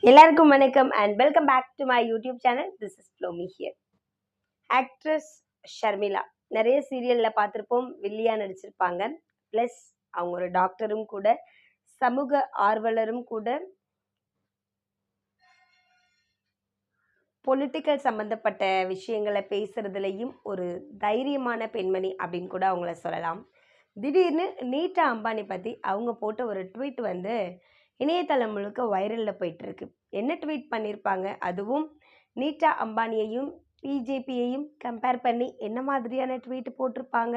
எல்லாருக்கும் வணக்கம் and welcome back to my YouTube channel. This is ஃப்ளோமி ஹியர். ஆக்ட்ரஸ் ஷர்மிளா நிறைய சீரியலில் பார்த்துருப்போம், வில்லியா நடிச்சிருப்பாங்க. ப்ளஸ் அவங்க ஒரு டாக்டரும் கூட, சமூக ஆர்வலரும் கூட, பொலிட்டிக்கல் சம்மந்தப்பட்ட விஷயங்களை பேசுறதுலையும் ஒரு தைரியமான பெண்மணி அப்படின்னு கூட அவங்கள சொல்லலாம். திடீர்னு நீட்டா அம்பானி பற்றி அவங்க போட்ட ஒரு ட்வீட் வந்து இணையதளம் முழுக்க வைரலில் போயிட்டுருக்கு. என்ன ட்வீட் பண்ணியிருப்பாங்க, அதுவும் நீட்டா அம்பானியையும் பிஜேபியையும் கம்பேர் பண்ணி என்ன மாதிரியான ட்வீட் போட்டிருப்பாங்க,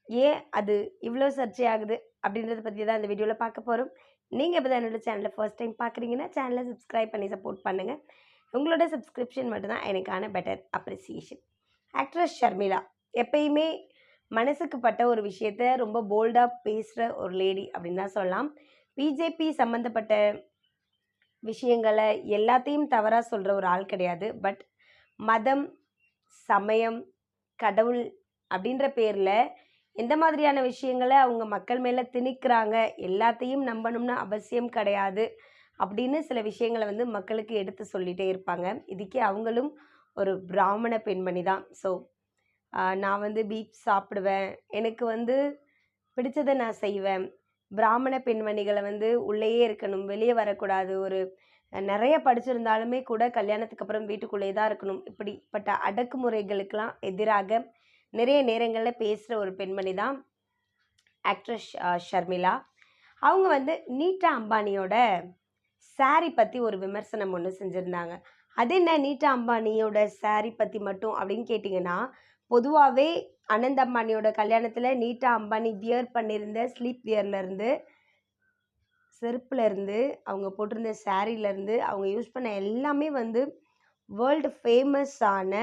ஏன் அது இவ்வளோ சர்ச்சையாகுது அப்படின்றத பற்றி தான் இந்த வீடியோவில் பார்க்க போகிறோம். நீங்கள் இப்போ தான் என்னோட சேனலை ஃபர்ஸ்ட் டைம் பார்க்குறீங்கன்னா சேனலை சப்ஸ்கிரைப் பண்ணி சப்போர்ட் பண்ணுங்கள். உங்களோட சப்ஸ்கிரிப்ஷன் மட்டும்தான் எனக்கான பெட்டர் அப்ரிசியேஷன். ஆக்ட்ரஸ் ஷர்மிளா எப்பயுமே மனசுக்கு பட்ட ஒரு விஷயத்த ரொம்ப போல்டாக பேசுகிற ஒரு லேடி அப்படின்னு தான் சொல்லலாம். பிஜேபி சம்மந்தப்பட்ட விஷயங்களை எல்லாத்தையும் தவறாக சொல்கிற ஒரு ஆள் கிடையாது. பட் மதம், சமயம், கடவுள் அப்படின்ற பேரில் எந்த மாதிரியான விஷயங்களை அவங்க மக்கள் மேலே திணிக்கிறாங்க, எல்லாத்தையும் நம்பணும்னு அவசியம் கிடையாது அப்படின்னு சில விஷயங்களை வந்து மக்களுக்கு எடுத்து சொல்லிகிட்டே இருப்பாங்க. இதுக்கே அவங்களும் ஒரு பிராமண பெண்மணி தான். ஸோ நான் வந்து பீஃப் சாப்பிடுவேன், எனக்கு வந்து பிடிச்சதை நான் செய்வேன், பிராமண பெண்மணிகளை வந்து உள்ளேயே இருக்கணும், வெளியே வரக்கூடாது, ஒரு நிறைய படிச்சிருந்தாலுமே கூட கல்யாணத்துக்கு அப்புறம் வீட்டுக்குள்ளே தான் இருக்கணும், இப்படிப்பட்ட அடக்குமுறைகளுக்கெல்லாம் எதிராக நிறைய நேரங்களில் பேசுகிற ஒரு பெண்மணி தான் ஆக்ட்ரஸ் ஷர்மிளா. அவங்க வந்து நீட்டா அம்பானியோட சாரி பற்றி ஒரு விமர்சனம் ஒன்று செஞ்சுருந்தாங்க. அது என்ன நீட்டா அம்பானியோட சாரி பற்றி மட்டும் அப்படின்னு கேட்டிங்கன்னா, பொதுவாகவே அனந்த் அம்பானியோட கல்யாணத்தில் நீட்டா அம்பானி வியர் பண்ணியிருந்த ஸ்லீப் வியர்லேருந்து, செருப்புலேருந்து, அவங்க போட்டிருந்த சாரீலேருந்து, அவங்க யூஸ் பண்ண எல்லாமே வந்து வேர்ல்டு ஃபேமஸான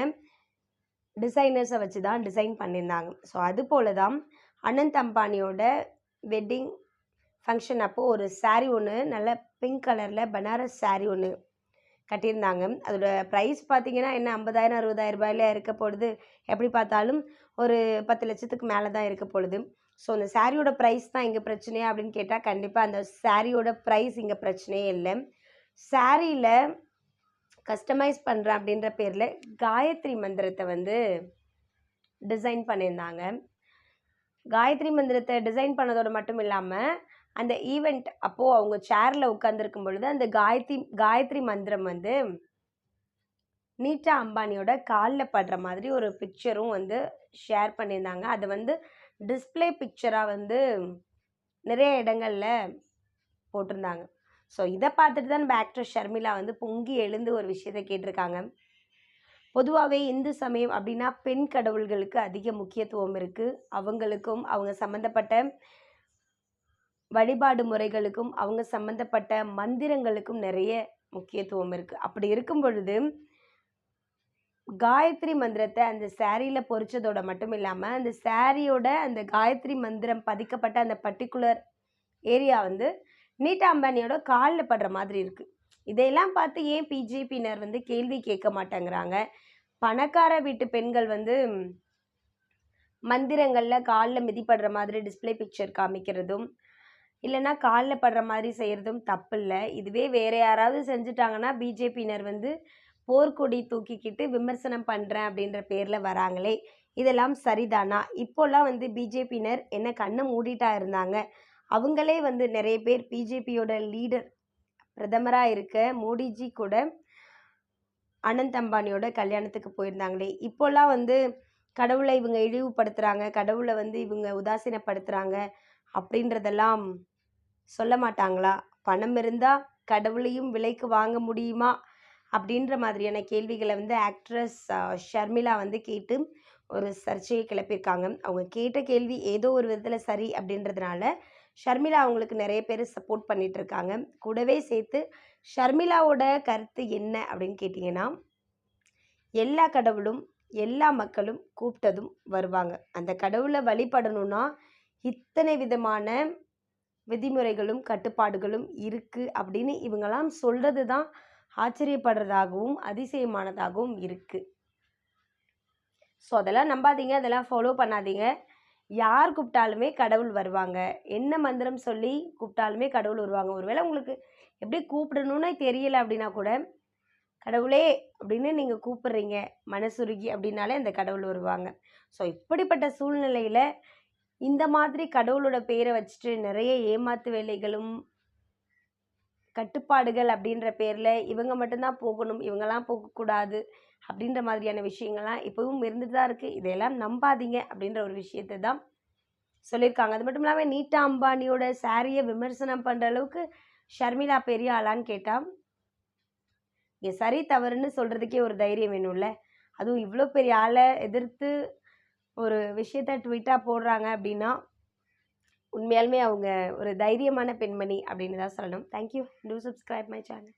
டிசைனர்ஸை வச்சு தான் டிசைன் பண்ணியிருந்தாங்க. ஸோ அது போல தான் அனந்த் அம்பானியோட வெட்டிங் ஃபங்க்ஷன் அப்போது ஒரு சாரீ ஒன்று நல்ல பிங்க் கலரில் பனாரஸ் சாரீ ஒன்று கட்டியிருந்தாங்க. அதோட ப்ரைஸ் பார்த்திங்கன்னா என்ன 50,000 60,000 ரூபாயில் இருக்க பொழுது, எப்படி பார்த்தாலும் ஒரு 10 லட்சத்துக்கு மேலே தான் இருக்க பொழுது. ஸோ அந்த சாரியோட ப்ரைஸ் தான் இங்கே பிரச்சனையா அப்படின்னு கேட்டால் கண்டிப்பாக அந்த சாரியோட ப்ரைஸ் இங்கே பிரச்சனையே இல்லை. சாரியில் கஸ்டமைஸ் பண்ணுறேன் அப்படின்ற பேரில் காயத்ரி மந்திரத்தை வந்து டிசைன் பண்ணியிருந்தாங்க. காயத்ரி மந்திரத்தை டிசைன் பண்ணதோடு மட்டும் இல்லாமல் அந்த ஈவெண்ட் அப்போது அவங்க சேரில் உட்காந்துருக்கும் பொழுது அந்த காயத்ரி மந்திரம் வந்து நீட்டா அம்பானியோட காலில் படுற மாதிரி ஒரு பிக்சரும் வந்து ஷேர் பண்ணியிருந்தாங்க. அதை வந்து டிஸ்பிளே பிக்சராக வந்து நிறைய இடங்களில் போட்டிருந்தாங்க. ஸோ இதை பார்த்துட்டு தான் நம்ம ஆக்ட்ரஸ் ஷர்மிளா வந்து பொங்கி எழுந்து ஒரு விஷயத்தை கேட்டிருக்காங்க. பொதுவாகவே இந்து சமயம் அப்படின்னா பெண் கடவுள்களுக்கு அதிக முக்கியத்துவம் இருக்குது. அவங்களுக்கும் அவங்க சம்மந்தப்பட்ட வழிபாடு முறைகளுக்கும் அவங்க சம்மந்தப்பட்ட மந்திரங்களுக்கும் நிறைய முக்கியத்துவம் இருக்குது. அப்படி இருக்கும் பொழுது காயத்ரி மந்திரத்தை அந்த சாரியில் பொறிச்சதோட மட்டும் இல்லாமல் அந்த சாரியோட அந்த காயத்ரி மந்திரம் பதிக்கப்பட்ட அந்த பர்டிகுலர் ஏரியா வந்து நீட்டா அம்பானியோட காலில் படுற மாதிரி இருக்குது. இதையெல்லாம் பார்த்து ஏன் பிஜேபியினர் வந்து கேள்வி கேட்க மாட்டேங்கிறாங்க? பணக்கார வீட்டு பெண்கள் வந்து மந்திரங்களில் காலில் மிதிப்படுற மாதிரி டிஸ்பிளே பிக்சர் காமிக்கிறதும் இல்லைன்னா காலில் படுற மாதிரி செய்கிறதும் தப்பு இல்லை. இதுவே வேறு யாராவது செஞ்சுட்டாங்கன்னா பிஜேபியினர் வந்து போர்க்கொடி தூக்கிக்கிட்டு விமர்சனம் பண்ணுறேன் அப்படின்ற பேரில் வராங்களே, இதெல்லாம் சரிதானா? இப்போல்லாம் வந்து பிஜேபியினர் என்ன கண்ணை மூடிட்டா இருந்தாங்க? அவங்களே வந்து நிறைய பேர் பிஜேபியோட லீடர் பிரதமராக இருக்க மோடிஜி கூட அனந்த் அம்பானியோட கல்யாணத்துக்கு போயிருந்தாங்களே. இப்போல்லாம் வந்து கடவுளை இவங்க இழிவுபடுத்துகிறாங்க, கடவுளை வந்து இவங்க உதாசீனப்படுத்துகிறாங்க அப்படின்றதெல்லாம் சொல்ல மாட்டாங்களா? பணம் இருந்தால் கடவுளையும் விலைக்கு வாங்க முடியுமா அப்படின்ற மாதிரியான கேள்விகளை வந்து ஆக்ட்ரஸ் ஷர்மிளா வந்து கேட்டு ஒரு சர்ச்சையை கிளப்பியிருக்காங்க. அவங்க கேட்ட கேள்வி ஏதோ ஒரு விதத்தில் சரி அப்படின்றதுனால ஷர்மிளா அவங்களுக்கு நிறைய பேர் சப்போர்ட் பண்ணிகிட்ருக்காங்க. கூடவே சேர்த்து ஷர்மிளாவோட கருத்து என்ன அப்படின்னு கேட்டிங்கன்னா, எல்லா கடவுளும் எல்லா மக்களும் கூப்பிட்டதும் வருவாங்க. அந்த கடவுளை வழிபடணுன்னா இத்தனை விதமான விதிமுறைகளும் கட்டுப்பாடுகளும் இருக்குது அப்படின்னு இவங்கெல்லாம் சொல்கிறது தான் ஆச்சரியப்படுறதாகவும் அதிசயமானதாகவும் இருக்குது. ஸோ அதெல்லாம் நம்பாதீங்க, அதெல்லாம் ஃபாலோ பண்ணாதீங்க. யார் கூப்பிட்டாலுமே கடவுள் வருவாங்க, என்ன மந்திரம் சொல்லி கூப்பிட்டாலுமே கடவுள் வருவாங்க. ஒருவேளை உங்களுக்கு எப்படி கூப்பிடணும்னே தெரியல அப்படின்னா கூட கடவுளே அப்படின்னு நீங்கள் கூப்பிடுறீங்க மனசுருகி அப்படின்னாலே அந்த கடவுள் வருவாங்க. ஸோ இப்படிப்பட்ட சூழ்நிலையில் இந்த மாதிரி கடவுளோட பேரை வச்சுட்டு நிறைய ஏமாத்து வேலைகளும் கட்டுப்பாடுகள் அப்படின்ற பேரில் இவங்க மட்டும்தான் போகணும், இவங்கெல்லாம் போகக்கூடாது அப்படின்ற மாதிரியான விஷயங்கள்லாம் இப்போவும் இருந்துட்டு தான் இருக்குது. இதையெல்லாம் நம்பாதீங்க அப்படின்ற ஒரு விஷயத்தை தான் சொல்லியிருக்காங்க. அது மட்டும் இல்லாமல் நீட்டா அம்பானியோட சாரியை விமர்சனம் பண்ணுற அளவுக்கு ஷர்மிளா பெரிய ஆளான்னு கேட்டால் இங்கே சரி தவறுன்னு சொல்கிறதுக்கே ஒரு தைரியம் வேணும்ல. அதுவும் இவ்வளோ பெரிய ஆளை எதிர்த்து ஒரு விஷயத்த ட்வீட்டாக போடுறாங்க அப்படின்னா உண்மையாலுமே அவங்க ஒரு தைரியமான பெண்மணி அப்படின்னு தான் சொல்லணும். Thank you. Two subscribe my channel.